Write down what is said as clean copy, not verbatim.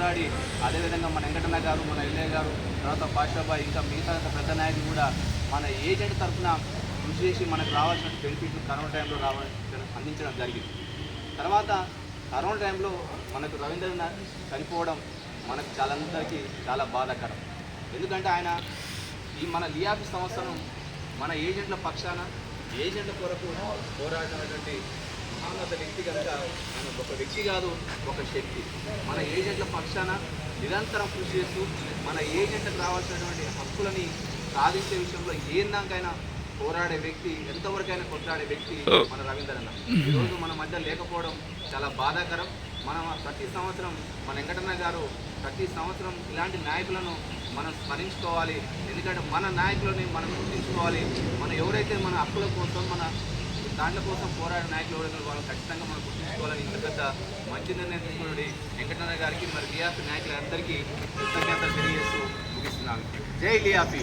పోరాడి అదేవిధంగా మన వెంకటన్న గారు, మన ఎల్ఏ గారు, తర్వాత పాషాబాయ్, ఇంకా మిగతా పెద్ద నాయకులు కూడా మన ఏజెంట్ తరఫున కృషి చేసి మనకు రావాల్సిన బెనిఫిట్లు కరోనా టైంలో అందించడం జరిగింది. తర్వాత కరోనా టైంలో మనకు రవీంద్రనాథ్ చనిపోవడం మనకు అందరికీ చాలా బాధాకరం. ఎందుకంటే ఆయన ఈ మన లియాఫీ సంవత్సరం మన ఏజెంట్ల పక్షాన ఏజెంట్ల కొరకు పోరాడినటువంటి మహోన్నత వ్యక్తి కనుక ఆయన ఒక వ్యక్తి కాదు, ఒక శక్తి. మన ఏజెంట్ల పక్షాన నిరంతరం కృషి చేస్తూ మన ఏజెంట్లకు రావాల్సినటువంటి హక్కులని సాధించే విషయంలో ఏందాకైనా పోరాడే వ్యక్తి, ఎంతవరకైనా కొట్లాడే వ్యక్తి మన రవీంద్రన్న. ఈరోజు మన మధ్య లేకపోవడం చాలా బాధాకరం. మనం ప్రతి సంవత్సరం మన వెంకటన్న గారు ప్రతి సంవత్సరం ఇలాంటి నాయకులను మనం స్మరించుకోవాలి. ఎందుకంటే మన నాయకులని మనం గుర్తించుకోవాలి. మనం ఎవరైతే మన హక్కుల కోసం మన దాంట్ల కోసం పోరాడే నాయకులు ఎవరైతే వాళ్ళు ఖచ్చితంగా మనం గుర్తించుకోవాలని ఇంత పెద్ద మంచి నిర్ణయం తీసుకుని వెంకటన్న గారికి మరి లియాఫీ నాయకులందరికీ కృతజ్ఞతలు తెలియజేస్తూ ముగిస్తున్నాను. జై లియాఫీ.